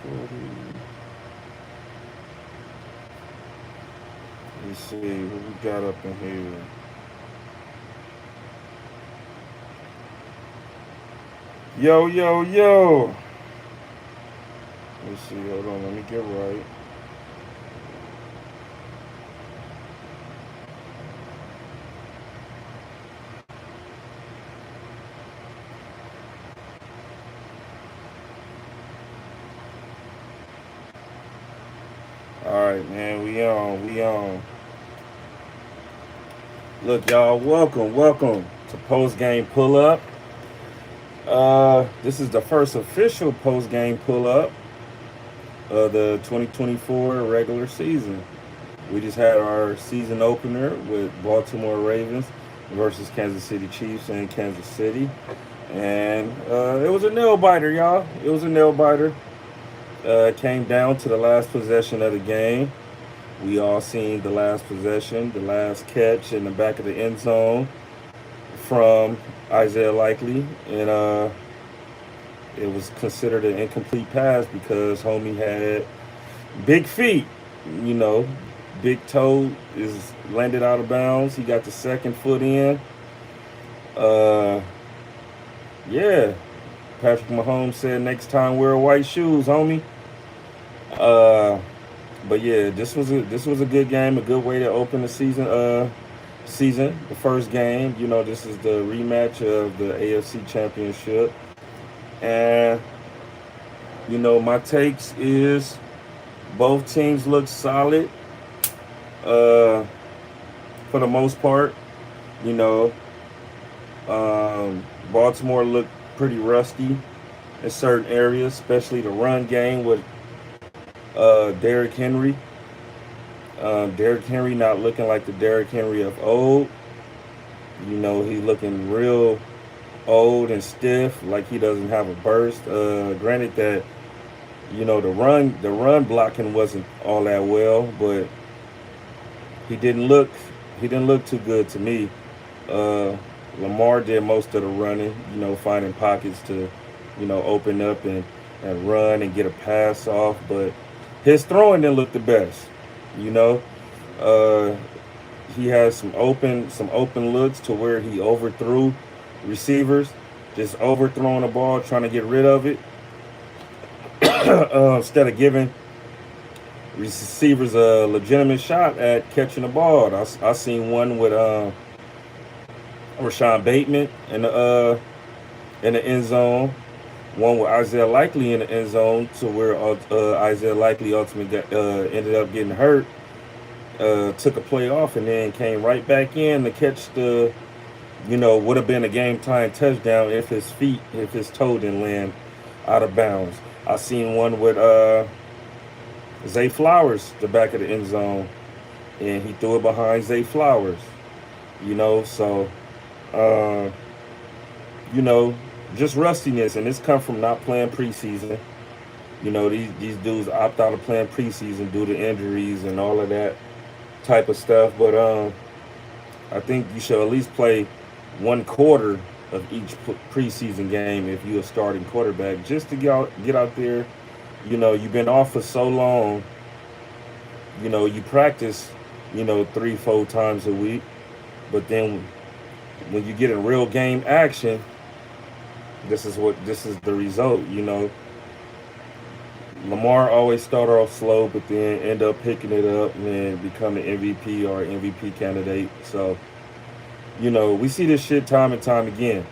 40. Let's see what we got up in here. Yo, yo, yo. Let's see. Hold on. Let me get right. All right, man. We on. We on. Look, y'all. Welcome to post game pull up. This is the first official post game pull up of the 2024 regular season. We just had our season opener with Baltimore Ravens versus Kansas City Chiefs in Kansas City. And it was a nail biter, y'all. It was a nail biter. It came down to the last possession of the game. We all seen the last possession, the last catch in the back of the end zone from Isaiah Likely. And it was considered an incomplete pass because homie had big feet. You know, big toe is landed out of bounds. He got the second foot in. Uh, yeah. Patrick Mahomes said next time wear white shoes, homie. Uh, but yeah, this was a good game, a good way to open the season. The first game. You know, this is the rematch of the AFC Championship, and my takes is both teams look solid. Uh, for the most part, you know, Baltimore looked pretty rusty in certain areas, especially the run game with Derrick Henry. Derrick Henry not looking like the Derrick Henry of old. You know, he's looking real old and stiff, like he doesn't have a burst. Granted that the run blocking wasn't all that well, but he didn't look he didn't look too good to me. Uh, Lamar did most of the running, finding pockets to, open up and run and get a pass off, but his throwing didn't look the best. You know, uh, he has some open looks to where he overthrew receivers, just overthrowing the ball, trying to get rid of it, instead of giving receivers a legitimate shot at catching the ball. I seen one with Rashawn Bateman in the end zone. One with Isaiah Likely in the end zone, to where Isaiah Likely ultimately ended up getting hurt. Took a play off and then came right back in to catch would have been a game time touchdown if his toe didn't land out of bounds. I seen one with Zay Flowers, the back of the end zone, and he threw it behind Zay Flowers. So uh, you know, just rustiness, and this come from not playing preseason. These dudes opt out of playing preseason due to injuries and all of that type of stuff. But I think you should at least play one quarter of each preseason game if you're a starting quarterback, just to get out there. You've been off for so long. You practice, 3, 4 times a week, but then when you get in real game action, this is the result. Lamar always start off slow, but then end up picking it up and then become an MVP or MVP candidate. So, we see this shit time and time again.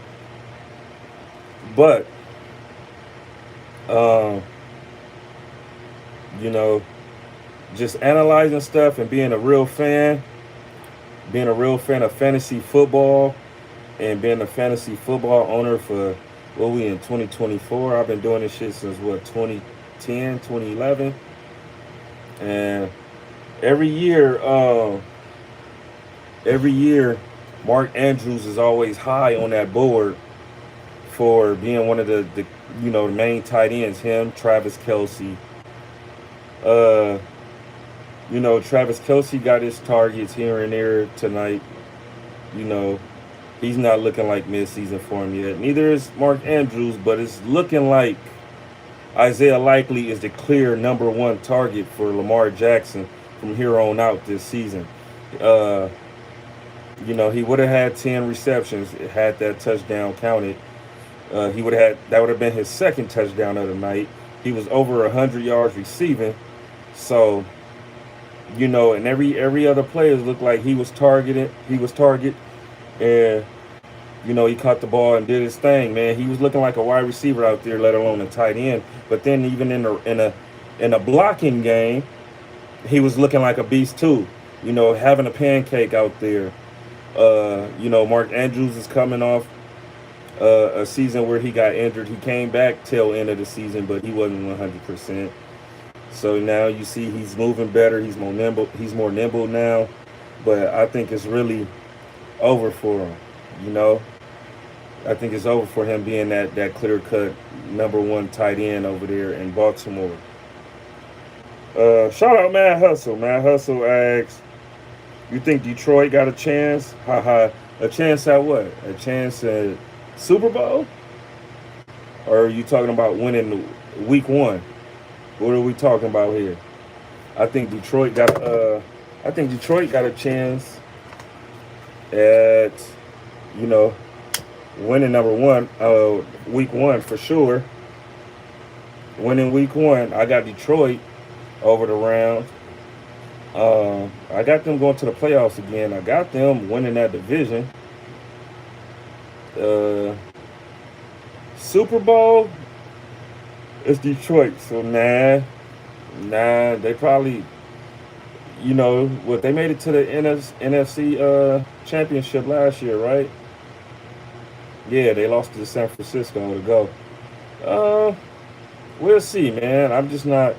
But, um, you know, just analyzing stuff and being a real fan of fantasy football, and being a fantasy football owner for what we in 2024. I've been doing this shit since what, 2010, 2011, and every year, every year, Mark Andrews is always high on that board for being one of the main tight ends. Him, Travis Kelsey. Uh, Travis Kelsey got his targets here and there tonight. You know, he's not looking like midseason form yet. Neither is Mark Andrews, but it's looking like Isaiah likely is the clear number one target for Lamar Jackson from here on out this season. Uh, he would have had 10 receptions had that touchdown counted. He would have had that would have been his second touchdown of the night. He was over 100 yards receiving. So, and every other player looked like he was targeted. He was target, and he caught the ball and did his thing. Man, he was looking like a wide receiver out there, let alone a tight end. But then even in a blocking game, he was looking like a beast too. Having a pancake out there. Mark Andrews is coming off a season where he got injured. He came back tail end of the season, but he wasn't 100%. So now you see he's moving better. He's more nimble. He's more nimble now. But I think it's really over for him. I think it's over for him being that clear-cut number one tight end over there in Baltimore. Shout out Mad Hustle. Mad Hustle asks, you think Detroit got a chance? A chance at what? A chance at Super Bowl? Or are you talking about winning week one? What are we talking about here? I think Detroit got a chance at, winning number one, week one for sure. Winning week one. I got Detroit over the round. I got them going to the playoffs again. I got them winning that division. Super Bowl, it's Detroit. So nah, they probably, they made it to the NFC championship last year, right? Yeah, they lost to San Francisco to go. We'll see, man. I'm just not.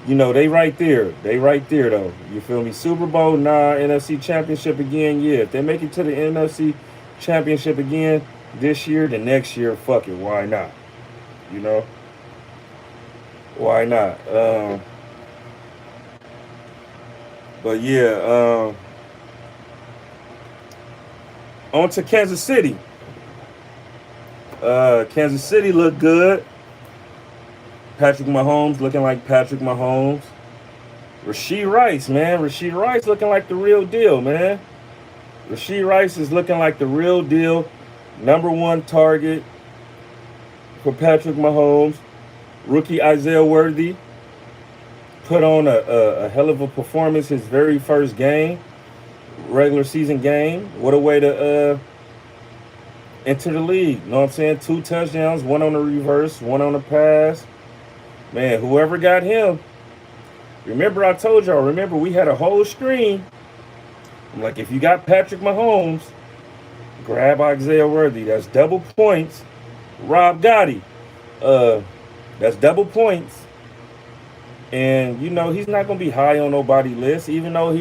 They right there. They right there, though. You feel me? Super Bowl, nah. NFC Championship again, yeah. If they make it to the NFC Championship again this year, then next year, fuck it. Why not? Why not? But yeah, on to Kansas City. Kansas City looked good. Patrick Mahomes looking like Patrick Mahomes. Rashee Rice, man. Rashee Rice looking like the real deal, man. Rashee Rice is looking like the real deal. Number one target for Patrick Mahomes. Rookie Isaiah Worthy put on a hell of a performance his very first game. Regular season game. What a way to enter the league. You know what I'm saying? 2 touchdowns, 1 on the reverse, 1 on the pass. Man, whoever got him, remember I told y'all, we had a whole screen. I'm like, if you got Patrick Mahomes, grab Isaiah Worthy. That's double points. Rob Gotti. That's double points. And, he's not going to be high on nobody's list, even though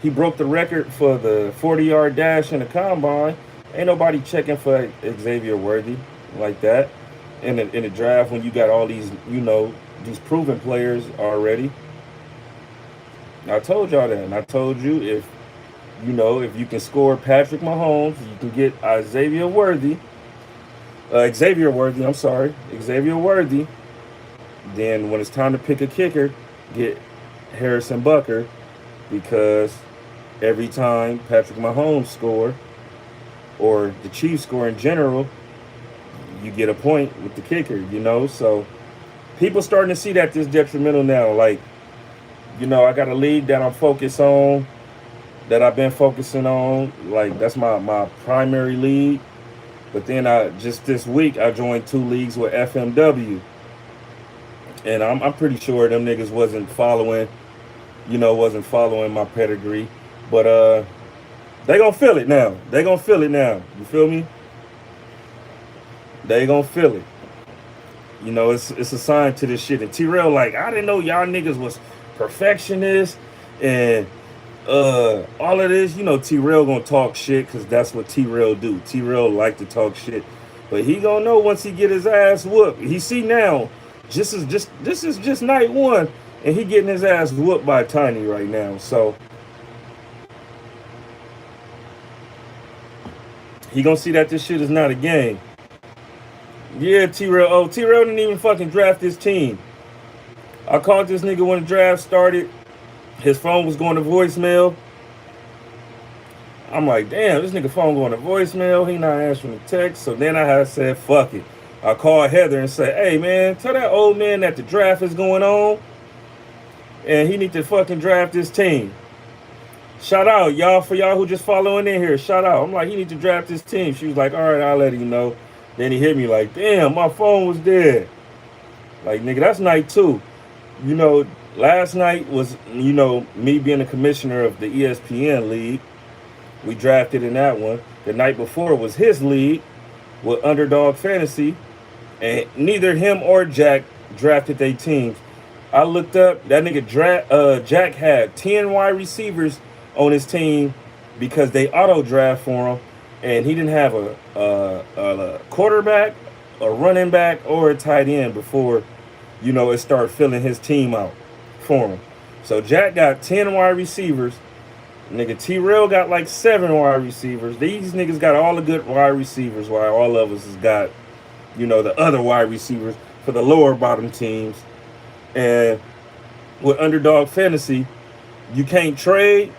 he broke the record for the 40-yard dash in the combine. Ain't nobody checking for Xavier Worthy like that. In the draft when you got all these, these proven players already. I told y'all that. And I told you if you can score Patrick Mahomes, you can get Xavier Worthy, then when it's time to pick a kicker, get Harrison Butker, because every time Patrick Mahomes score, or the Chiefs score in general, you get a point with the kicker, So people starting to see that this detrimental now. Like, I got a league that I'm focused on, that I've been focusing on. Like, that's my primary league. But then just this week, I joined 2 leagues with FMW. And I'm pretty sure them niggas wasn't following my pedigree. But they gonna feel it now. You feel me? They gonna feel it. It's a sign to this shit. And T-Rail like, I didn't know y'all niggas was perfectionists and all of this. T-Rail gonna talk shit because that's what T-Rail do. T-Rail like to talk shit. But he gonna know once he get his ass whooped. He see now, this is just night one, and he getting his ass whooped by Tiny right now. So he gonna see that this shit is not a game. Yeah, T-Rail. Oh, T-Rail didn't even fucking draft this team. I called this nigga when the draft started. His phone was going to voicemail. I'm like, damn, this nigga phone going to voicemail. He not answering the text. So then I had said, fuck it. I called Heather and said, hey man, tell that old man that the draft is going on and he need to fucking draft this team. Shout out, y'all, for y'all who just following in here. Shout out. I'm like, he need to draft this team. She was like, all right, I'll let him know. Then he hit me like, damn, my phone was dead. Like, nigga, that's night two. You know, last night was, me being the commissioner of the ESPN league. We drafted in that one. The night before was his league with Underdog Fantasy. And neither him or Jack drafted their teams. I looked up, that nigga Jack had 10 wide receivers on his team because they auto draft for him. And he didn't have a quarterback, a running back, or a tight end before, it started filling his team out for him. So Jack got 10 wide receivers. Nigga T-Rail got like 7 wide receivers. These niggas got all the good wide receivers while all of us has got, the other wide receivers for the lower bottom teams. And with Underdog Fantasy, you can't trade.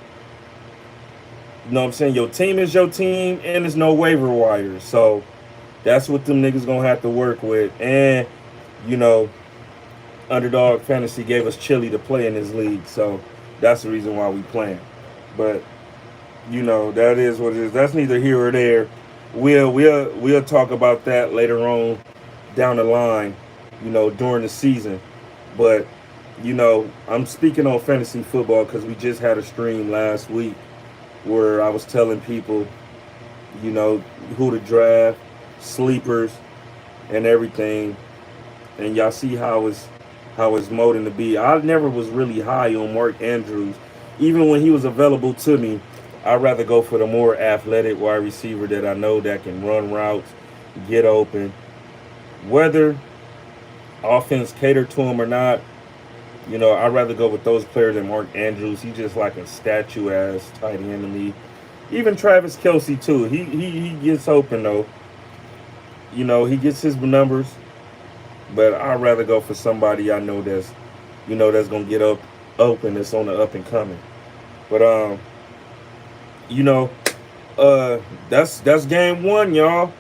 You know what I'm saying? Your team is your team, and there's no waiver wires. So that's what them niggas gonna have to work with. And, Underdog Fantasy gave us Chili to play in this league. So that's the reason why we playing. But, that is what it is. That's neither here or there. We'll talk about that later on down the line, during the season. But, I'm speaking on fantasy football because we just had a stream last week where I was telling people, who to draft, sleepers, and everything. And y'all see how it's molding to be. I never was really high on Mark Andrews. Even when he was available to me, I'd rather go for the more athletic wide receiver that I know that can run routes, get open. Whether offense cater to him or not, I'd rather go with those players than Mark Andrews. He's just like a statue-ass tight end to me. Even Travis Kelce, too. He gets open, though. He gets his numbers. But I'd rather go for somebody I know that's going to get open, that's on the up and coming. But, that's game one, y'all.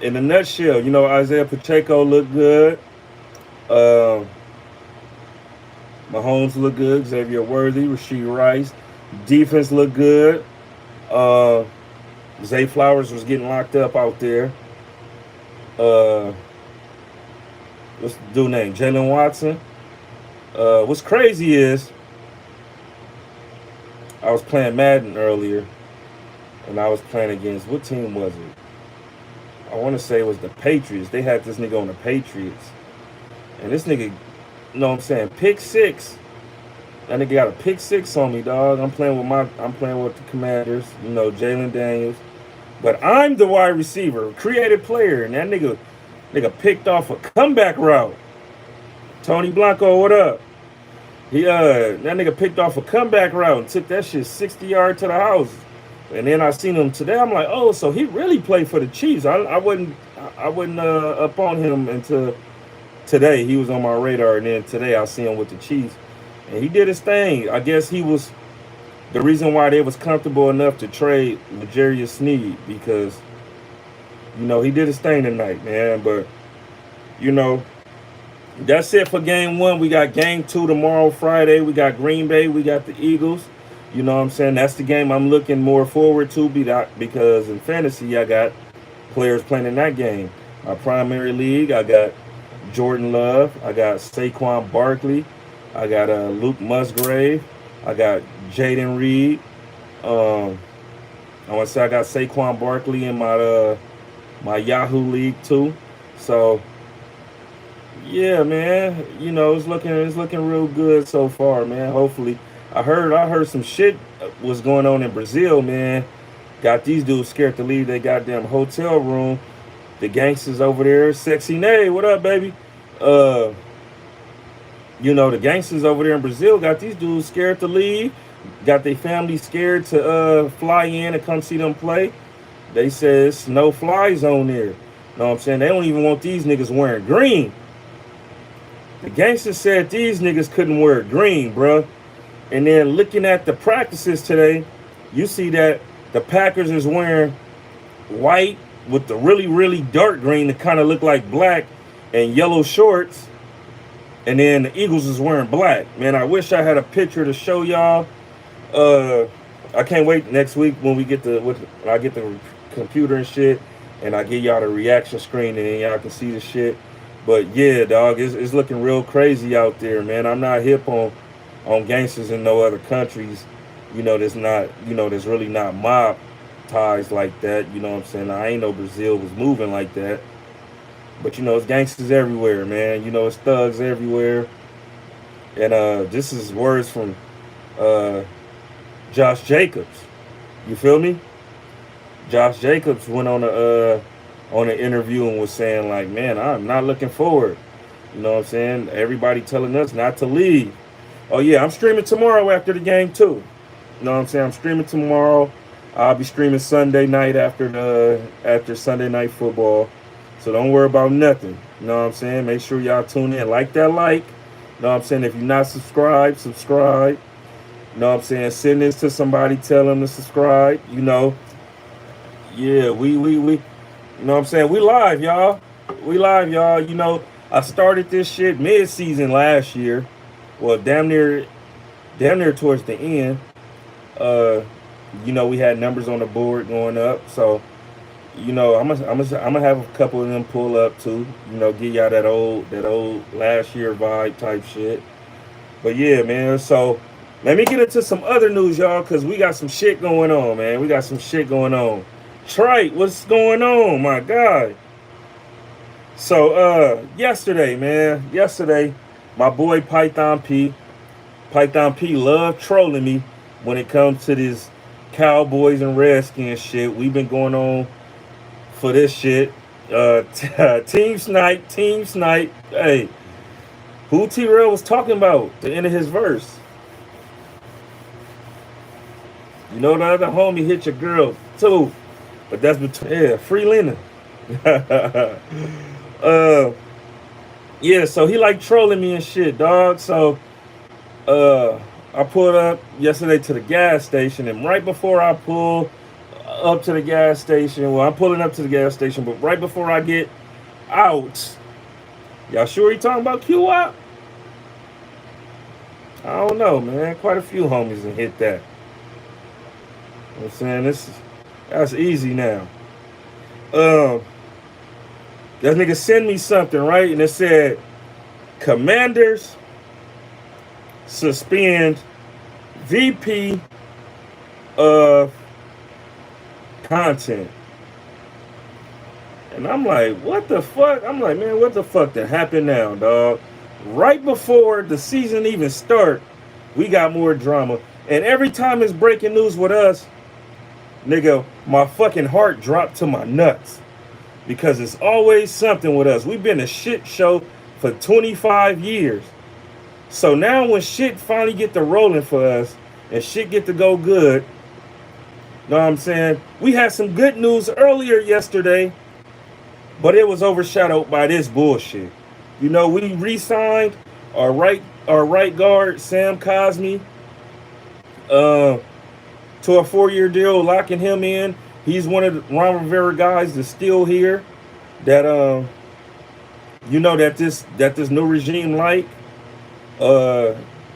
In a nutshell, Isaiah Pacheco looked good. Mahomes looked good. Xavier Worthy, Rashee Rice. Defense looked good. Zay Flowers was getting locked up out there. What's the dude name? Jalen Watson. What's crazy is I was playing Madden earlier, and I was playing against, what team was it? I want to say it was the Patriots. They had this nigga on the Patriots. And this nigga, pick six. That nigga got a pick six on me, dog. I'm playing with the Commanders, Jalen Daniels. But I'm the wide receiver, creative player, and that nigga picked off a comeback route. Tony Blanco, what up? That nigga picked off a comeback route and took that shit 60 yards to the house. And then I seen him today. I'm like, oh, so he really played for the Chiefs. I wasn't up on him until today. He was on my radar, and then today I see him with the Chiefs, and he did his thing. I guess he was the reason why they was comfortable enough to trade L'Jarius Sneed because, he did his thing tonight, man. But, that's it for game one. We got game two tomorrow, Friday. We got Green Bay. We got the Eagles. You know what I'm saying? That's the game I'm looking more forward to because in fantasy, I got players playing in that game. My primary league, I got Jordan Love. I got Saquon Barkley. I got Luke Musgrave. I got Jaden Reed. I want to say I got Saquon Barkley in my Yahoo league too. So yeah, man, it's looking real good so far, man. Hopefully, I heard some shit was going on in Brazil, man. Got these dudes scared to leave their goddamn hotel room. The gangsters over there, Sexy Nay, what up, baby? The gangsters over there in Brazil got these dudes scared to leave. Got their family scared to fly in and come see them play. They said it's no fly zone there. Know what I'm saying? They don't even want these niggas wearing green. The gangsters said these niggas couldn't wear green, bruh. And then looking at the practices today, you see that the Packers is wearing white with the really, really dark green that kind of look like black and yellow shorts. And then the Eagles is wearing black. Man, I wish I had a picture to show y'all. I can't wait next week when we get when I get the computer and shit, and I give y'all the reaction screen and then y'all can see the shit. But yeah, dog, it's looking real crazy out there, man. I'm not hip on gangsters in no other countries, there's really not mob ties like that, you know what I'm saying? I ain't know Brazil was moving like that. But it's gangsters everywhere, man. It's thugs everywhere. And this is words from Josh Jacobs. You feel me? Josh Jacobs went on an interview and was saying, like, man, I'm not looking forward. You know what I'm saying? Everybody telling us not to leave. Oh yeah, I'm streaming tomorrow after the game too. You know what I'm saying? I'm streaming tomorrow. I'll be streaming Sunday night after Sunday night football. So don't worry about nothing. You know what I'm saying? Make sure y'all tune in. Like that like. You know what I'm saying? If you're not subscribed, subscribe. You know what I'm saying? Send this to somebody, tell them to subscribe. Yeah, we you know what I'm saying? We live, y'all. We live, y'all. I started this shit mid-season last year. Well, damn near towards the end. We had numbers on the board going up, so I'm gonna have a couple of them pull up too. Give y'all that old last year vibe type shit. But yeah, man. So let me get into some other news, y'all, because we got some shit going on, man. We got some shit going on. Trite, what's going on, my guy? So yesterday, my boy Python P loved trolling me when it comes to this Cowboys and Redskins shit. We've been going on for this shit. Team snipe. Hey, who T-Rail was talking about at the end of his verse? The other homie hit your girl too. But that's between, free Lena. Yeah, so he like trolling me and shit, dog. So I pulled up yesterday to the gas station, and right before I pull up to the gas station, well, I'm pulling up to the gas station, but right before I get out, y'all sure he talking about Q-Wop? I don't know, man. Quite a few homies have hit that. You know what I'm saying? That's easy now. That nigga sent me something, right? And it said, Commanders suspend VP of content. And I'm like, what the fuck? I'm like, man, what the fuck that happened now, dog? Right before the season even start, we got more drama. And every time it's breaking news with us, nigga, my fucking heart dropped to my nuts. Because it's always something with us. We've been a shit show for 25 years. So now when shit finally get to rolling for us and shit get to go good, know what I'm saying? We had some good news earlier yesterday, but it was overshadowed by this bullshit. We re-signed our right guard, Sam Cosmi, to a 4-year deal, locking him in. He's one of the Ron Rivera guys that's still here. That that this new regime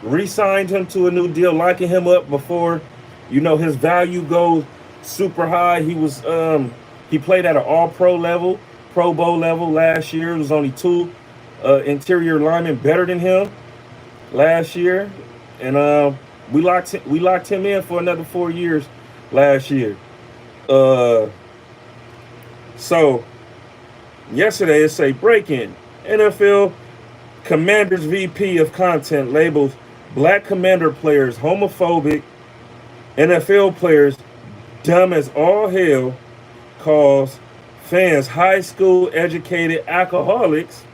re-signed him to a new deal, locking him up before his value goes super high. He was he played at an all-pro level, Pro Bowl level last year. There was only 2 interior linemen better than him last year, and we locked him in for another 4 years last year. So yesterday it say breaking NFL Commanders VP of content labels black Commander players homophobic, NFL players dumb as all hell, calls fans high school educated alcoholics.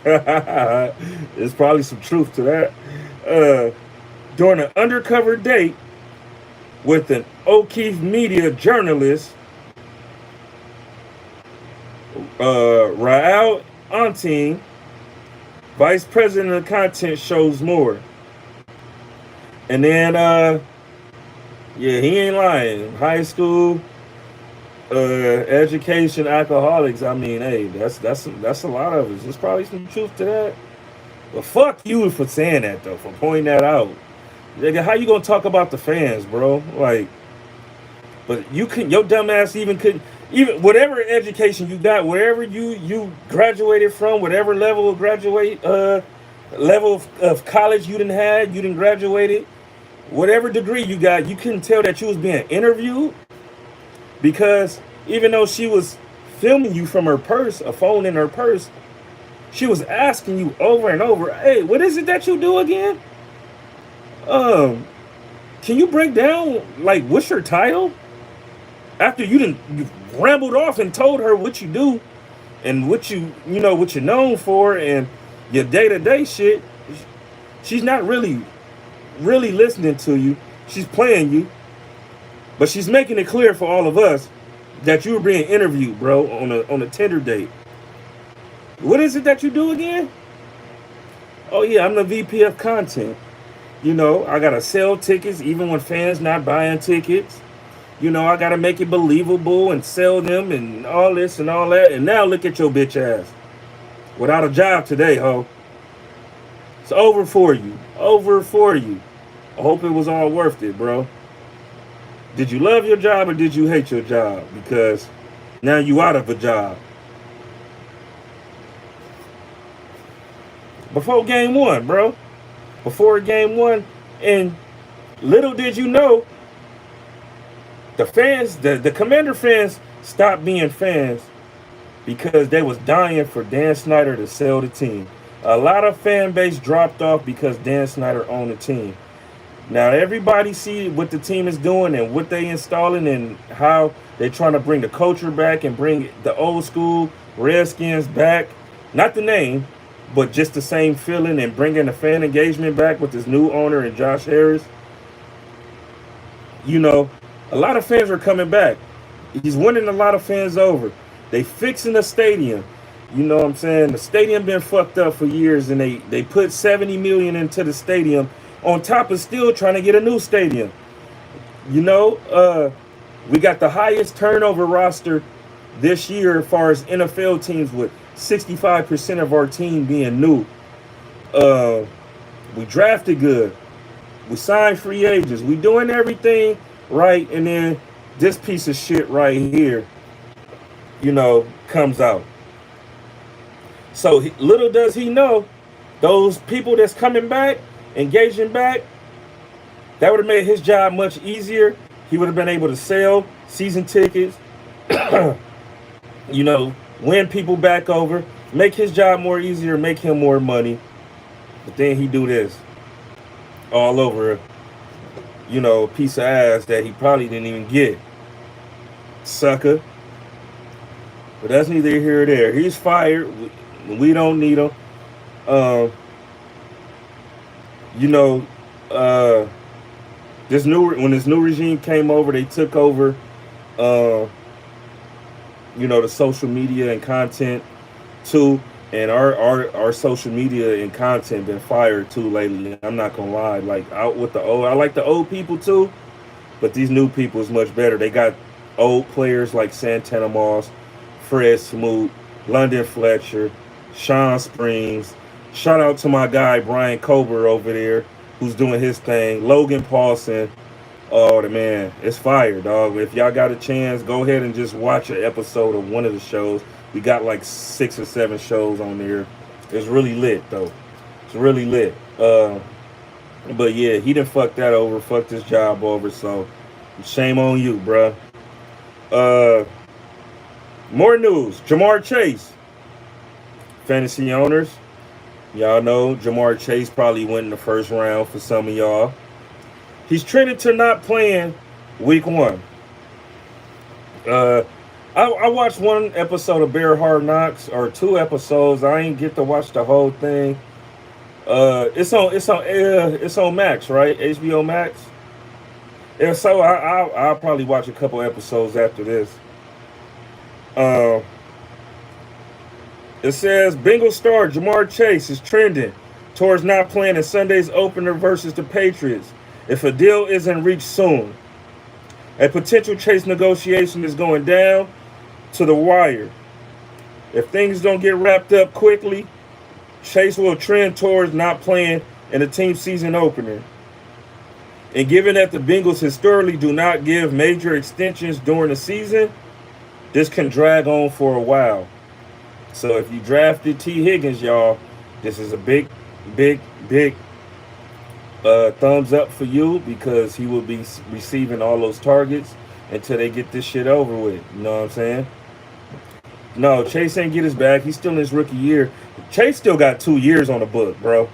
There's probably some truth to that. During an undercover date with an O'Keefe media journalist, Raul Anting, vice president of content, shows more. And then, yeah, he ain't lying. High school, education, alcoholics. I mean, hey, that's a lot of it. There's probably some truth to that. But fuck you for saying that though, for pointing that out. Nigga, how you gonna talk about the fans, bro? Like, but you can, your dumb ass even could, even whatever education you got, wherever you graduated from, whatever level of level of college you didn't graduated, whatever degree you got, you couldn't tell that you was being interviewed because even though she was filming you from her purse, a phone in her purse, she was asking you over and over, "Hey, what is it that you do again? Can you break down like what's your title?" After you rambled off and told her what you do and what you're known for and your day to day shit, she's not really listening to you. She's playing you, but she's making it clear for all of us that you were being interviewed, bro, on a Tinder date. What is it that you do again? Oh yeah, I'm the VP of content. I gotta sell tickets even when fans not buying tickets. I gotta make it believable and sell them and all this and all that. And now look at your bitch ass. Without a job today, ho. It's over for you. Over for you. I hope it was all worth it, bro. Did you love your job or did you hate your job? Because now you out of a job. Before game one, bro. Before game one. And little did you know, the fans, the Commander fans stopped being fans because they was dying for Dan Snyder to sell the team. A lot of fan base dropped off because Dan Snyder owned the team. Now everybody see what the team is doing and what they installing and how they trying to bring the culture back and bring the old school Redskins back. Not the name, but just the same feeling and bringing the fan engagement back with this new owner and Josh Harris. A lot of fans are coming back. He's winning a lot of fans over. They fixing the stadium. You know what I'm saying? The stadium been fucked up for years, and they put $70 million into the stadium on top of still trying to get a new stadium. We got the highest turnover roster this year as far as NFL teams, with 65% of our team being new. We drafted good. We signed free agents. We doing everything right, and then this piece of shit right here, comes out. So little does he know, those people that's coming back, engaging back, that would have made his job much easier. He would have been able to sell season tickets, win people back over, make his job more easier, make him more money. But then he do this all over, a piece of ass that he probably didn't even get. Sucker. But that's neither here or there. He's fired. We don't need him. When this new regime came over, they took over, the social media and content too. And our social media and content been fired too lately. I'm not gonna lie. Like, out with the old, I like the old people too, but these new people is much better. They got old players like Santana Moss, Fred Smoot, London Fletcher, Sean Springs. Shout out to my guy Brian Kober over there, who's doing his thing. Logan Paulson. Oh, the man, it's fire, dog. If y'all got a chance, go ahead and just watch an episode of one of the shows. We got like 6 or 7 shows on there. It's really lit, though. It's really lit. But yeah, he done fucked that over, fucked his job over, so shame on you, bruh. More news. Jamar Chase. Fantasy owners, y'all know Jamar Chase probably went in the first round for some of y'all. He's trending to not playing week 1. I watched one episode of Bear Hard Knocks, or 2 episodes. I ain't get to watch the whole thing. It's on Max, right? HBO Max. Yeah, so I'll probably watch a couple episodes after this. It says Bengals star Jamar Chase is trending towards not playing in Sunday's opener versus the Patriots if a deal isn't reached soon. A potential Chase negotiation is going down to the wire. If things don't get wrapped up quickly, Chase will trend towards not playing in the team season opener. And given that the Bengals historically do not give major extensions during the season, this can drag on for a while. So if you drafted T. Higgins, y'all, this is a big, big, big thumbs up for you because he will be receiving all those targets until they get this shit over with. You know what I'm saying? No, Chase ain't get his bag. He's still in his rookie year. Chase still got 2 years on the book, bro.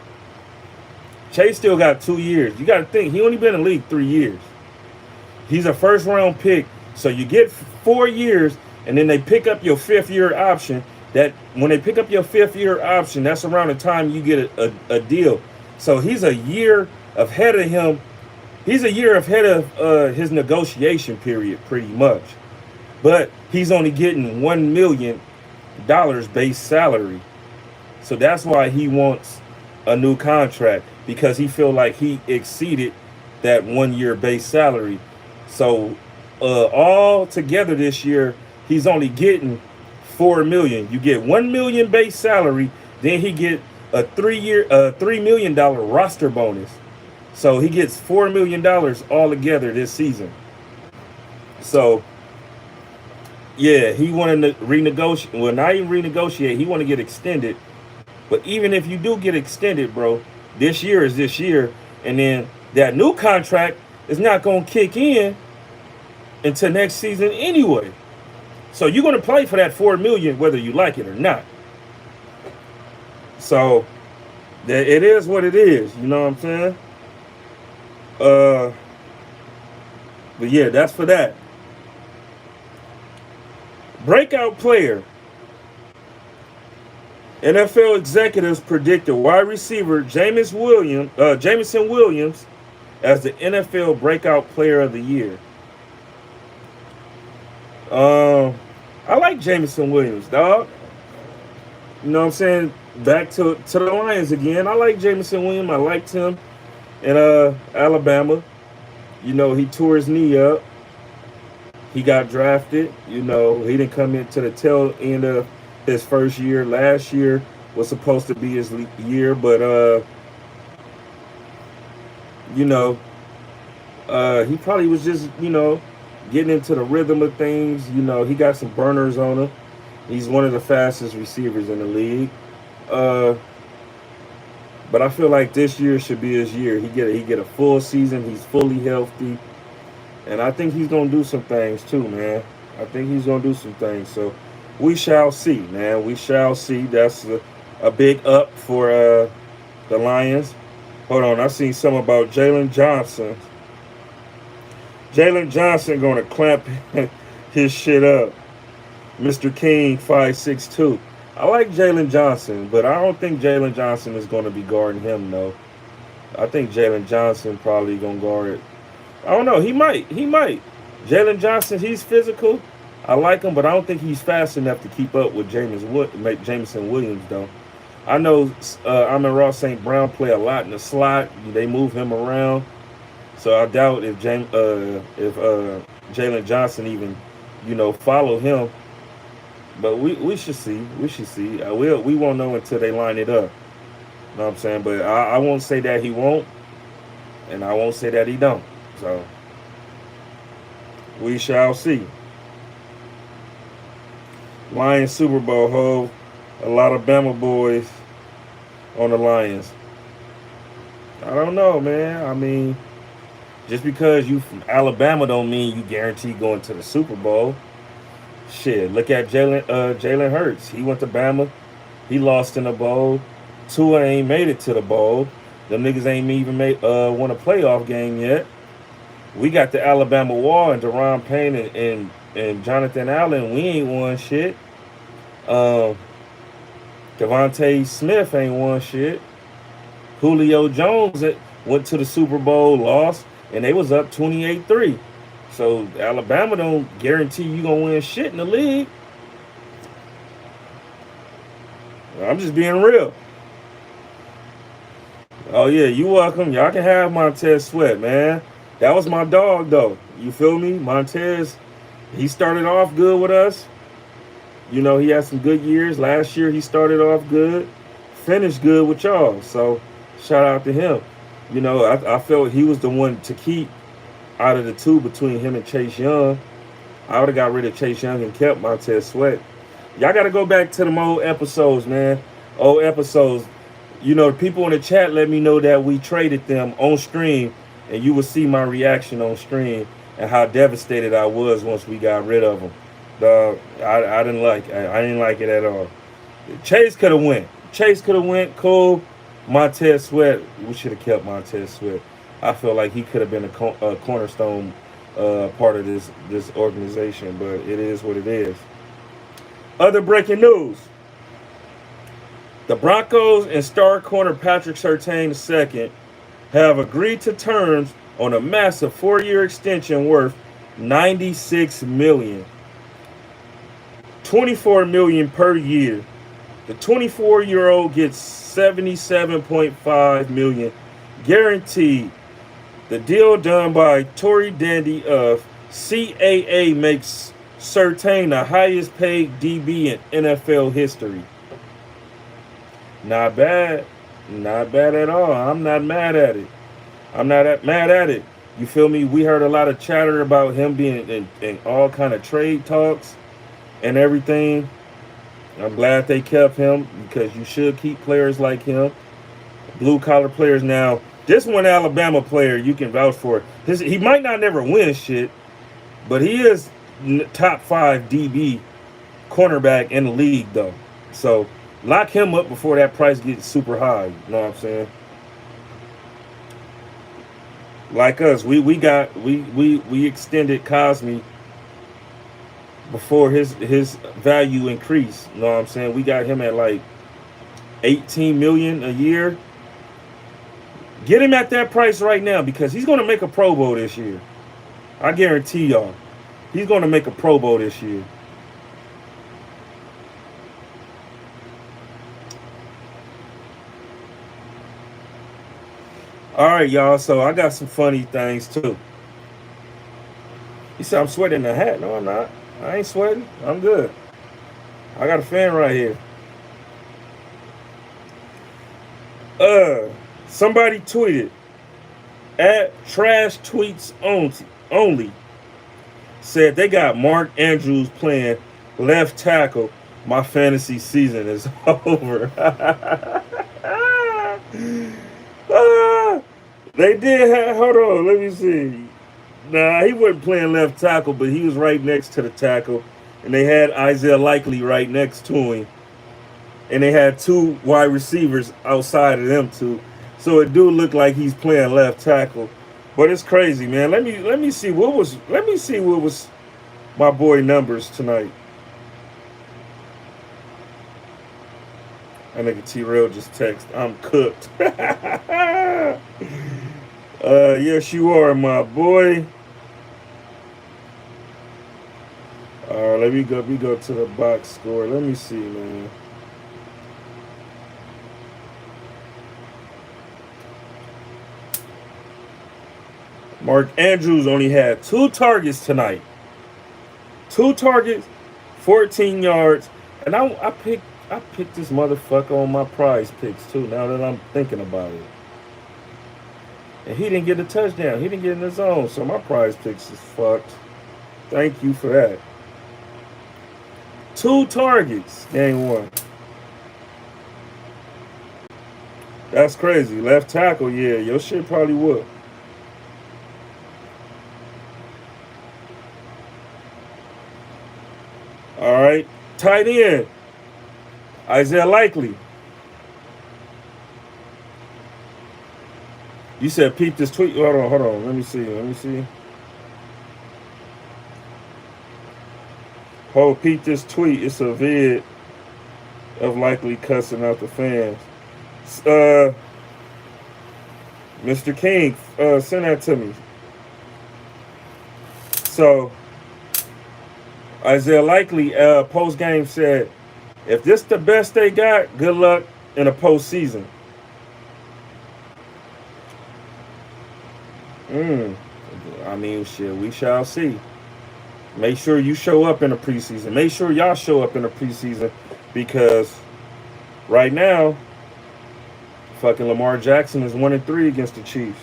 Chase still got 2 years. You got to think, he only been in the league 3 years. He's a first-round pick, so you get 4 years, and then they pick up your fifth-year option. That when they pick up your fifth-year option, that's around the time you get a deal. So he's a year ahead of him. He's a year ahead of his negotiation period, pretty much. But he's only getting $1 million base salary. So that's why he wants a new contract, because he feel like he exceeded that 1 year base salary. So all together this year, he's only getting $4 million. You get $1 million base salary, then he get a $3 million roster bonus. So he gets $4 million all together this season. So yeah, he wanted to renegotiate. Well, not even renegotiate. He want to get extended. But even if you do get extended, bro, this year is this year. And then that new contract is not going to kick in until next season anyway. So you're going to play for that $4 million whether you like it or not. So it is what it is. You know what I'm saying? But yeah, that's for that. Breakout player. NFL executives predicted wide receiver Jameson Williams as the NFL breakout player of the year. I like Jameson Williams, dog. You know what I'm saying? Back to the Lions again. I like Jameson Williams. I liked him in Alabama. You know, he tore his knee up. He got drafted. You know, he didn't come into the tail end of his first year. Last year was supposed to be his year, but you know, he probably was just, you know, getting into the rhythm of things. You know, he got some burners on him. He's one of the fastest receivers in the league. But I feel like this year should be his year. He get a full season. He's fully healthy. And I think he's going to do some things too, man. I think he's going to do some things. So we shall see, man. We shall see. That's a big up for the Lions. Hold on. I seen something about Jalen Johnson. Jalen Johnson going to clamp his shit up. Mr. King 562. I like Jalen Johnson, but I don't think Jalen Johnson is going to be guarding him, though. I think Jalen Johnson probably going to guard it. I don't know. He might. Jalen Johnson, he's physical. I like him, but I don't think he's fast enough to keep up with Jameson Williams, though. I know Amon-Ra St. Brown play a lot in the slot. They move him around. So I doubt if Jalen Johnson even, you know, follow him. But we should see. We should see. We won't know until they line it up. You know what I'm saying? But I won't say that he won't. And I won't say that he don't. So we shall see. Lions Super Bowl, HOV. A lot of Bama boys on the Lions. I don't know, man. I mean, just because you from Alabama don't mean you guarantee going to the Super Bowl. Shit, look at Jalen Hurts. He went to Bama. He lost in the bowl. Tua ain't made it to the bowl. Them niggas ain't even won a playoff game yet. We got the Alabama Wall and Deron Payne and Jonathan Allen. We ain't won shit. Devontae Smith ain't won shit. Julio Jones went to the Super Bowl, lost, and they was up 28-3. So Alabama don't guarantee you gonna win shit in the league. I'm just being real. Oh yeah, you welcome. Y'all can have Montez Sweat, man. That was my dog, though. You feel me? Montez, he started off good with us. You know, he had some good years. Last year, he started off good, finished good with y'all. So, shout out to him. You know, I felt he was the one to keep out of the two between him and Chase Young. I would have got rid of Chase Young and kept Montez Sweat. Y'all got to go back to them old episodes, man. Old episodes. You know, people in the chat let me know that we traded them on stream, and you will see my reaction on stream and how devastated I was once we got rid of them. I didn't like it at all. Chase could have went. Cool. Montez Sweat. We should have kept Montez Sweat. I feel like he could have been a cornerstone part of this organization, but it is what it is. Other breaking news. The Broncos and star corner Patrick Surtain II have agreed to terms on a massive 4-year extension worth $96 million. $24 million per year. The 24-year-old gets $77.5 million guaranteed. The deal done by Tory Dandy of CAA makes Surtain the highest paid DB in NFL history. Not bad. Not bad at all. I'm not mad at it. Mad at it. You feel me? We heard a lot of chatter about him being in all kind of trade talks and everything. I'm glad they kept him because you should keep players like him. Blue-collar players. Now, this one Alabama player you can vouch for. He might not never win shit, but he is top 5 DB cornerback in the league, though. So, lock him up before that price gets super high. You know what I'm saying? Like us, we extended Cosme before his value increased. You know what I'm saying? We got him at like $18 million a year. Get him at that price right now because he's going to make a Pro Bowl this year. I guarantee y'all. He's going to make a Pro Bowl this year. All right, y'all. So I got some funny things too. He said I'm sweating the hat. No, I'm not. I ain't sweating. I'm good. I got a fan right here. Somebody tweeted at trash tweets only said they got Mark Andrews playing left tackle. My fantasy season is over. They did have, hold on, let me see. Nah, he wasn't playing left tackle, but he was right next to the tackle. And they had Isaiah Likely right next to him. And they had 2 wide receivers outside of them 2. So it do look like he's playing left tackle. But it's crazy, man. Let me see what was my boy numbers tonight. That nigga T-Rail just text, I'm cooked. Yes, you are, my boy. Let me go to the box score. Let me see, man. Mark Andrews only had 2 targets tonight. 2 targets, 14 yards. And I picked this motherfucker on my prize picks too, now that I'm thinking about it. And he didn't get a touchdown. He didn't get in the zone, so my prize picks is fucked. Thank you for that. 2 targets, game 1. That's crazy. Left tackle, yeah, your shit probably would. All right, tight end. Isaiah Likely. You said peep this tweet. Hold on. Let me see. Peep this tweet. It's a vid of Likely cussing out the fans. Mr. King, send that to me. So Isaiah Likely post game said If this the best they got, good luck in a postseason. Mm. I mean, shit, we shall see. Make sure you show up in the preseason. Make sure y'all show up in the preseason because right now, fucking Lamar Jackson is 1-3 against the Chiefs.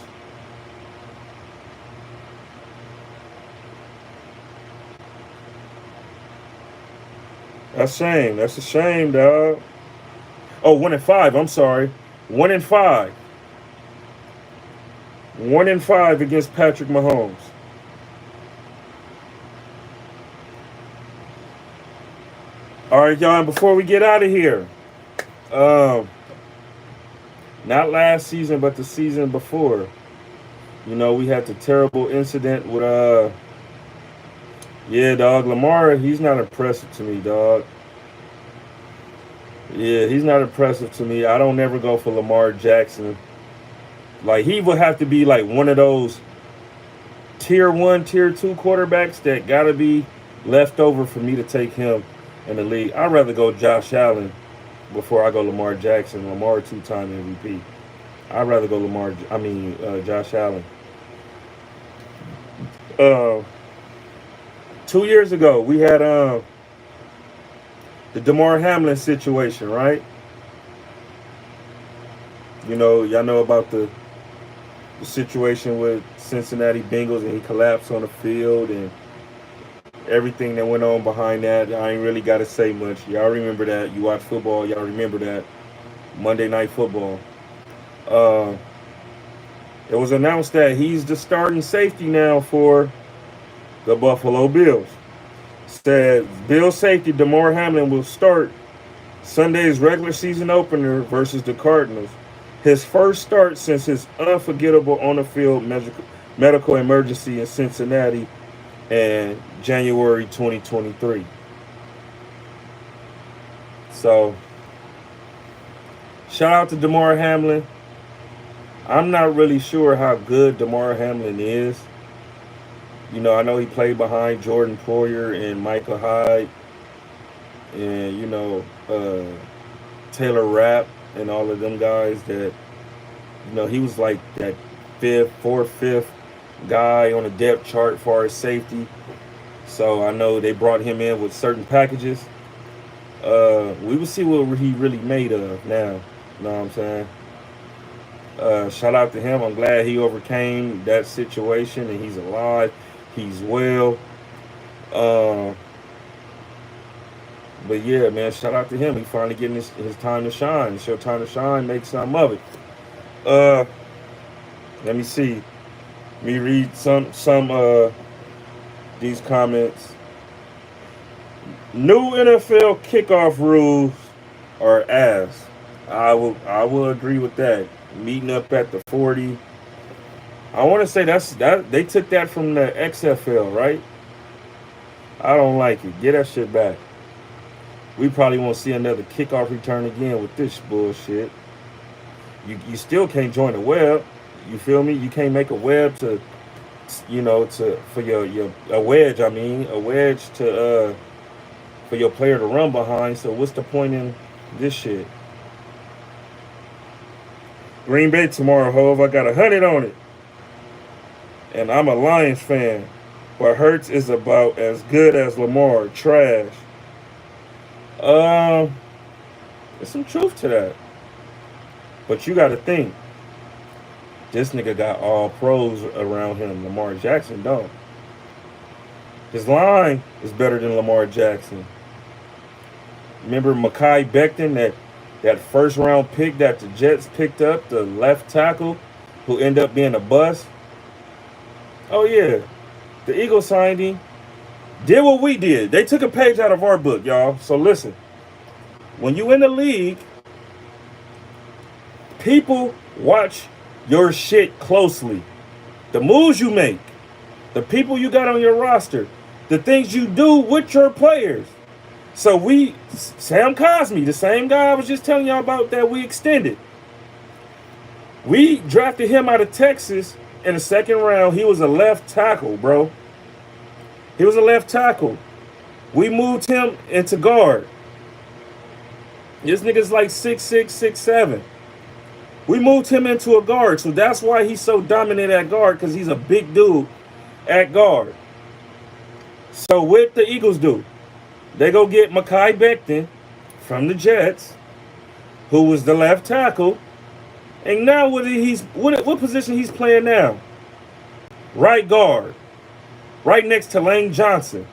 That's a shame. That's a shame, dog. Oh, 1-5. I'm sorry. 1-5. 1-5 against Patrick Mahomes. All right, y'all. And before we get out of here, um, not last season, but the season before, we had the terrible incident with yeah, dog. Lamar, he's not impressive to me, dog. Yeah, he's not impressive to me. I don't never go for Lamar Jackson. Like he would have to be like one of those tier one, tier two quarterbacks that gotta be left over for me to take him in the league. I'd rather go Josh Allen before I go Lamar Jackson. Lamar 2-time MVP. I'd rather go Josh Allen. Uh, 2 years ago, we had the Damar Hamlin situation, right? Y'all know about the situation with Cincinnati Bengals and he collapsed on the field and everything that went on behind that. I ain't really got to say much. Y'all remember that. You watch football, y'all remember that. Monday Night Football. Uh, it was announced that he's the starting safety now for the Buffalo Bills. Said Bill safety Damar Hamlin will start Sunday's regular season opener versus the Cardinals. His first start since his unforgettable on-the-field medical emergency in Cincinnati in January 2023. So, shout out to Damar Hamlin. I'm not really sure how good Damar Hamlin is. I know he played behind Jordan Poyer and Michael Hyde and, Taylor Rapp and all of them guys that, he was like that fourth, fifth guy on the depth chart for his safety. So I know they brought him in with certain packages. We will see what he really made of now. You know what I'm saying? Shout out to him. I'm glad he overcame that situation and he's alive. He's well. But yeah, man, shout out to him. He finally getting his time to shine. It's your time to shine. Make something of it. Let me see. Let me read some these comments. New NFL kickoff rules are ass. I will agree with that. Meeting up at the 40. I want to say that they took that from the XFL, right? I don't like it. Get that shit back. We probably won't see another kickoff return again with this bullshit. You still can't join a web. You feel me? You can't make a web to for your a wedge. I mean, a wedge to for your player to run behind. So what's the point in this shit? Green Bay tomorrow, HOV. I got 100 on it. And I'm a Lions fan. But Hurts is about as good as Lamar. Trash. There's some truth to that. But you got to think. This nigga got all pros around him. Lamar Jackson don't. His line is better than Lamar Jackson. Remember Mekhi Becton, that first round pick that the Jets picked up, the left tackle, who ended up being a bust? Oh yeah. The Eagles signed him. Did what we did. They took a page out of our book, y'all. So listen. When you in the league, people watch your shit closely. The moves you make, the people you got on your roster, the things you do with your players. So Sam Cosmi, the same guy I was just telling y'all about that we extended. We drafted him out of Texas in the second round. He was a left tackle, bro. He was a left tackle. We moved him into guard. This nigga's like 6'6", 6'7". We moved him into a guard, so that's why he's so dominant at guard, because he's a big dude at guard. So what the Eagles do? They go get Mekhi Becton from the Jets, who was the left tackle. And now what position he's playing now? Right guard. Right next to Lane Johnson.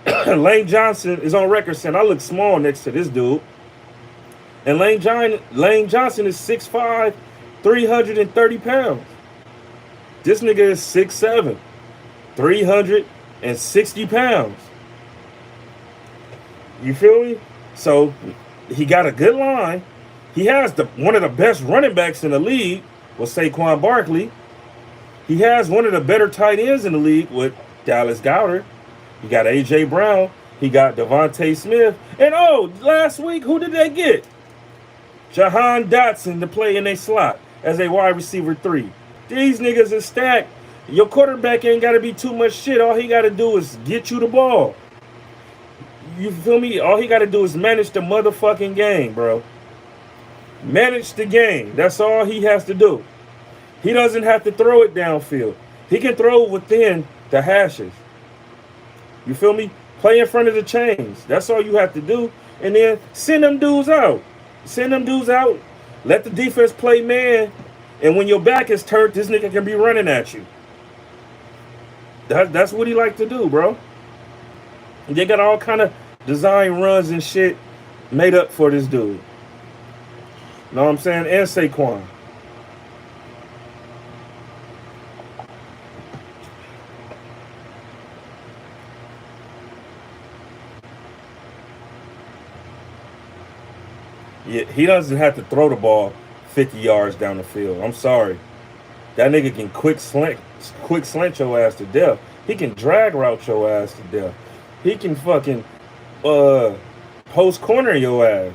Lane Johnson is on record saying, I look small next to this dude. And Lane Johnson is 6'5", 330 pounds. This nigga is 6'7", 360 pounds. You feel me? So he got a good line. He has one of the best running backs in the league with Saquon Barkley. He has one of the better tight ends in the league with Dallas Goedert. He got A.J. Brown. He got Devontae Smith. And last week, who did they get? Jahan Dotson to play in a slot as a wide receiver 3. These niggas is stacked. Your quarterback ain't got to be too much shit. All he got to do is get you the ball. You feel me? All he got to do is manage the motherfucking game, bro. Manage the game. That's all he has to do. He doesn't have to throw it downfield. He can throw within the hashes. You feel me? Play in front of the chains. That's all you have to do. And then send them dudes out. Send them dudes out. Let the defense play man. And when your back is turned, this nigga can be running at you. That's what he like to do, bro. They got all kind of design runs and shit made up for this dude. Know what I'm saying? And Saquon. Yeah, he doesn't have to throw the ball 50 yards down the field. I'm sorry. That nigga can quick slant your ass to death. He can drag route your ass to death. He can fucking post corner your ass.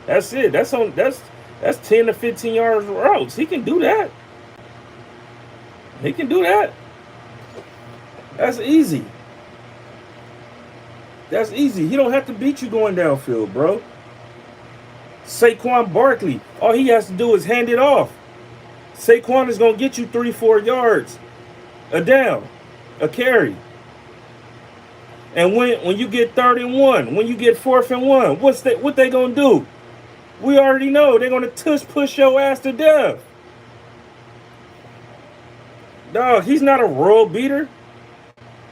That's it. That's 10 to 15 yards routes. He can do that. He can do that. That's easy. That's easy. He don't have to beat you going downfield, bro. Saquon Barkley, all he has to do is hand it off. Saquon is going to get you 3-4 yards a down, a carry. And when you get 3rd and 1, when you get 4th and 1, what they going to do? We already know they're going to push your ass to death. Dog, he's not a world beater.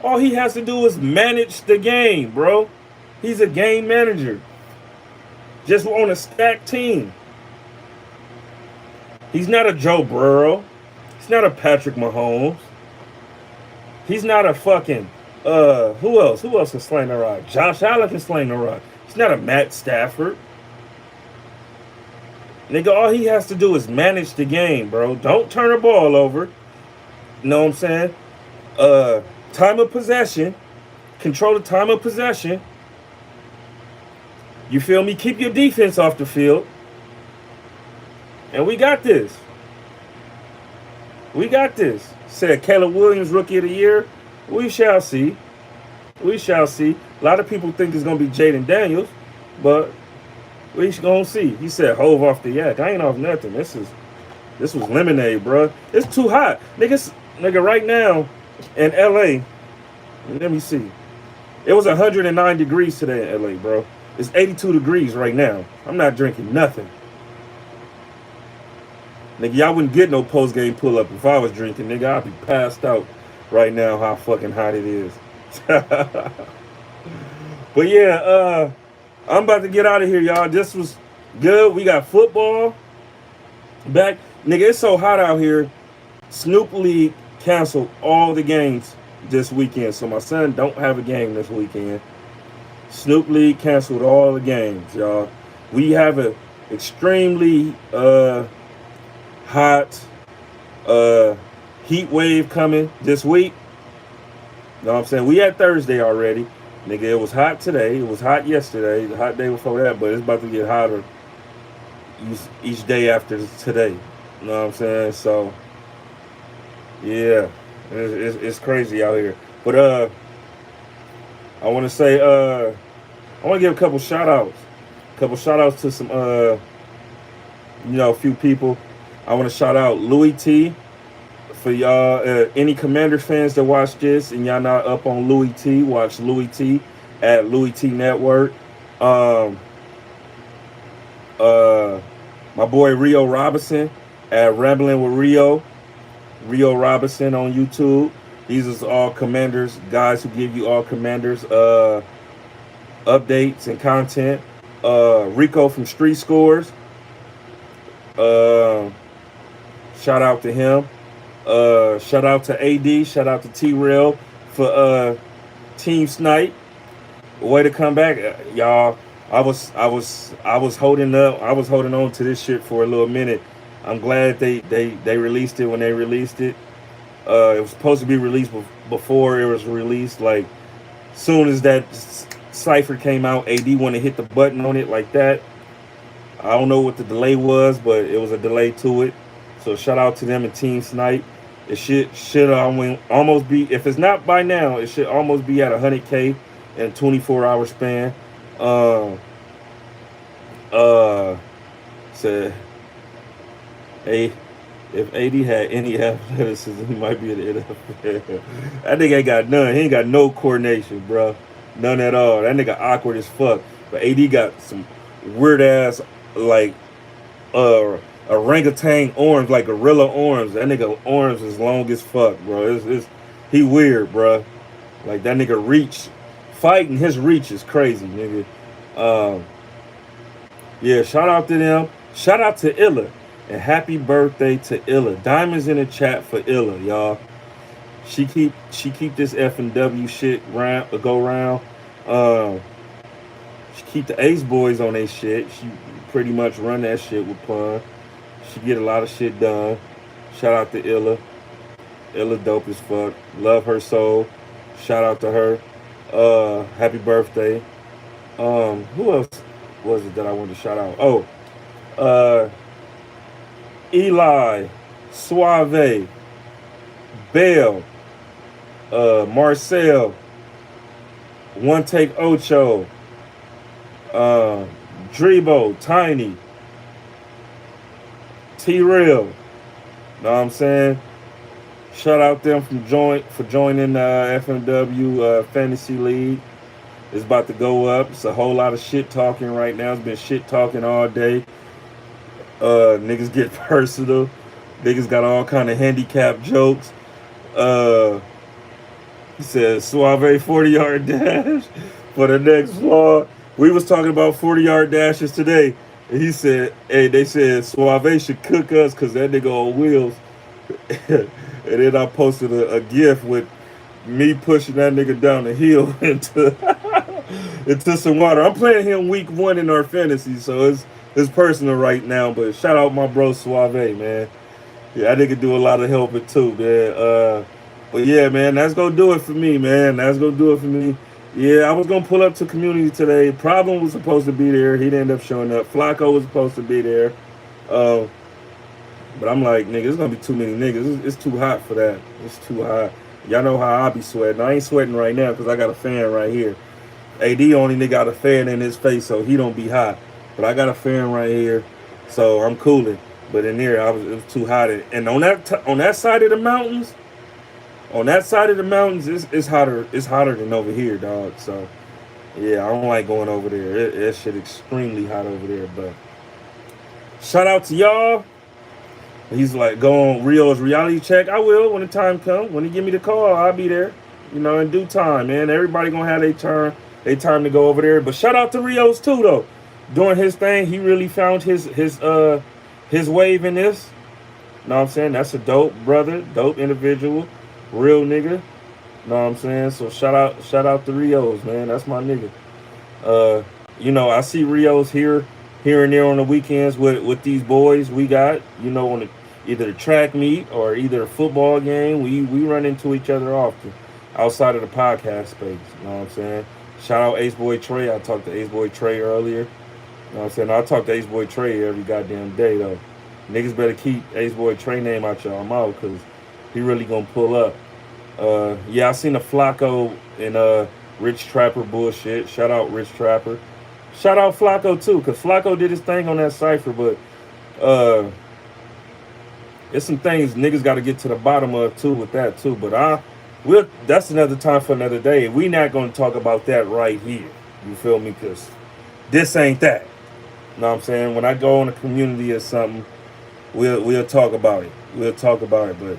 All he has to do is manage the game, bro. He's a game manager. Just on a stacked team. He's not a Joe Burrow. He's not a Patrick Mahomes. He's not a fucking who else? Who else can sling the rock? Josh Allen can sling the rock. He's not a Matt Stafford. Nigga, all he has to do is manage the game, bro. Don't turn the ball over. You know what I'm saying? Time of possession. Control the time of possession. You feel me? Keep your defense off the field. And we got this. We got this. Said Caleb Williams, Rookie of the Year. We shall see. We shall see. A lot of people think it's going to be Jaden Daniels, but we going to see. He said, HOV off the yak. I ain't off nothing. This was lemonade, bro. It's too hot. Nigga, right now in L.A., let me see. It was 109 degrees today in L.A., bro. It's 82 degrees right now. I'm not drinking nothing. Nigga, y'all wouldn't get no post-game pull-up if I was drinking. Nigga, I'd be passed out right now how fucking hot it is. But yeah, I'm about to get out of here, y'all. This was good. We got football back. Nigga, it's so hot out here. Snoop League canceled all the games this weekend. So my son don't have a game this weekend. Snoop League canceled all the games, y'all. We have an extremely hot heat wave coming this week. You know what I'm saying? We had Thursday already. Nigga, it was hot today. It was hot yesterday. The hot day before that, but it's about to get hotter each day after today. You know what I'm saying? So, yeah. It's crazy out here. But, I want to say, I want to give a couple shout outs. couple shout outs to some a few people. I want to shout out Louis T. For y'all, any Commanders fans that watch this and y'all not up on Louis T, watch Louis T at Louis T Network. My boy Rio Robinson at Rambling with Rio Robinson on YouTube. These are all Commanders guys who give you all Commanders updates and content. Rico from Street Scores. Shout out to him. Shout out to AD. Shout out to T-Rail for Team Snipe. Way to come back, y'all. I was holding on to this shit for a little minute. I'm glad they released it when they released it. It was supposed to be released before it was released. Like, soon as that cipher came out, AD wanted to hit the button on it like that. I don't know what the delay was, but it was a delay to it. So shout out to them and Team Snipe. It should almost be, if it's not by now, it should almost be at 100K in a 24-hour span. Said, hey, if AD had any athleticism, he might be in the NFL. That nigga ain't got none. He ain't got no coordination, bro. None at all. That nigga awkward as fuck. But AD got some weird ass, like, orangutan arms, like gorilla arms. That nigga arms is long as fuck, bro. He weird, bro. Like, that nigga reach, fighting his reach is crazy, nigga. Yeah, shout out to them. Shout out to Illa. And happy birthday to Illa. Diamonds in the chat for Illa, y'all. She keep this F&W shit go round. She keep the Ace Boys on their shit. She pretty much run that shit with Pun. She get a lot of shit done. Shout out to Illa. Illa dope as fuck. Love her soul. Shout out to her. Happy birthday. Who else was it that I wanted to shout out? Oh, Eli, Suave, Bell, Marcel, One Take Ocho, Drebo, Tiny, T-Real. Know what I'm saying? Shout out them for joining FMW Fantasy League. It's about to go up. It's a whole lot of shit talking right now. It's been shit talking all day. Niggas get personal. Niggas got all kind of handicap jokes. He said Suave 40-yard dash for the next vlog. We was talking about 40-yard dashes today. And he said, hey, they said Suave should cook us because that nigga on wheels. And then I posted a GIF with me pushing that nigga down the hill into some water. I'm playing him week 1 in our fantasy, so it's personal right now. But shout out my bro Suave, man. Yeah, that nigga do a lot of helping too, man. But yeah, man, that's gonna do it for me, man. That's gonna do it for me. Yeah, I was gonna pull up to community today. Problem was supposed to be there. He didn't end up showing up. Flacco was supposed to be there. But I'm like, nigga, it's gonna be too many niggas. It's too hot for that. It's too hot. Y'all know how I be sweating. I ain't sweating right now because I got a fan right here. AD only nigga got a fan in his face, so he don't be hot. But I got a fan right here, so I'm cooling. But in there, it was too hot. And on that side of the mountains, it's hotter. It's hotter than over here, dog. So yeah, I don't like going over there. That shit extremely hot over there. But shout out to y'all. He's like, go on Rio's reality check. I will when the time comes. When he give me the call, I'll be there. You know, in due time, man. Everybody gonna have their time to go over there. But shout out to Rio's too, though. Doing his thing, he really found his wave in this. Know what I'm saying? That's a dope brother, dope individual, real nigga. Know what I'm saying? So shout out to Rio's, man. That's my nigga. You know, I see Rio's here and there on the weekends with these boys we got, you know, on either the track meet or either a football game. We run into each other often outside of the podcast space. You know what I'm saying? Shout out Ace Boy Trey. I talked to Ace Boy Trey earlier. You know what I'm saying? I talk to Ace Boy Trey every goddamn day, though. Niggas better keep Ace Boy Trey name out y'all mouth because he really gonna pull up. Yeah, I seen the Flacco and Rich Trapper bullshit. Shout out Rich Trapper. Shout out Flacco too, because Flacco did his thing on that cipher, but uh, it's some things niggas got to get to the bottom of too with that too. But that's another time for another day. We not gonna talk about that right here. You feel me? Because this ain't that. You know what I'm saying? When I go in a community or something, we'll talk about it. We'll talk about it. But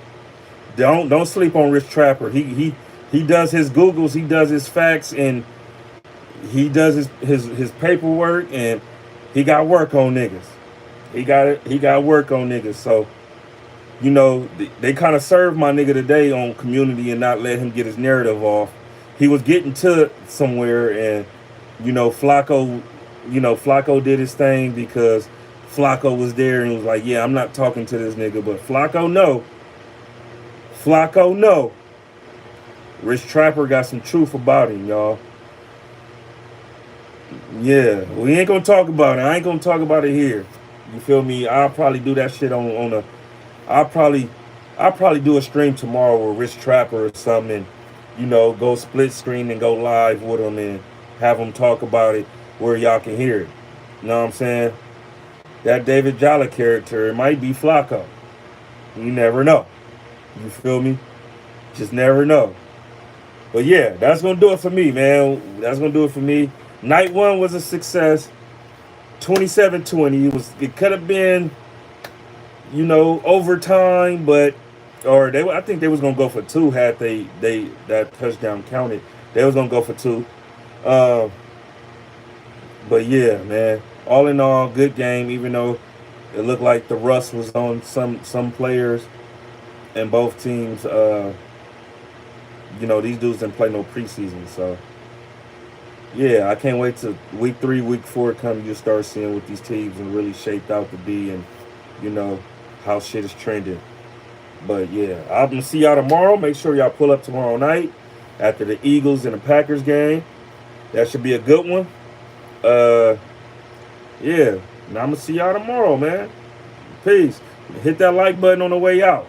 don't sleep on Rich Trapper. He does his Googles, he does his facts, and he does his paperwork, and he got work on niggas. He got it. He got work on niggas. So you know they kind of served my nigga today on community and not let him get his narrative off. He was getting to somewhere, and Flacco did his thing because Flacco was there and was like, yeah, I'm not talking to this nigga, but Flacco no. Rich Trapper got some truth about him, y'all. Yeah, we ain't gonna talk about it. I ain't gonna talk about it here. You feel me? I'll probably do that shit on a. I'll probably do a stream tomorrow with Rich Trapper or something, and go split screen and go live with him and have him talk about it where y'all can hear it. You know what I'm saying? That David Jolly character, it might be Flacco. You never know. You feel me? Just never know. But yeah, that's gonna do it for me, man. That's gonna do it for me. Night one was a success. 27-20. It could have been, overtime, but I think they was gonna go for two had they that touchdown counted. They was gonna go for two. But yeah, man. All in all, good game. Even though it looked like the rust was on some players and both teams. These dudes didn't play no preseason, so yeah, I can't wait to week 3, week 4 come. You start seeing what these teams are really shaped out to be, and how shit is trending. But yeah, I'm gonna see y'all tomorrow. Make sure y'all pull up tomorrow night after the Eagles and the Packers game. That should be a good one. Yeah. Now I'm gonna see y'all tomorrow, man. Peace. Hit that like button on the way out.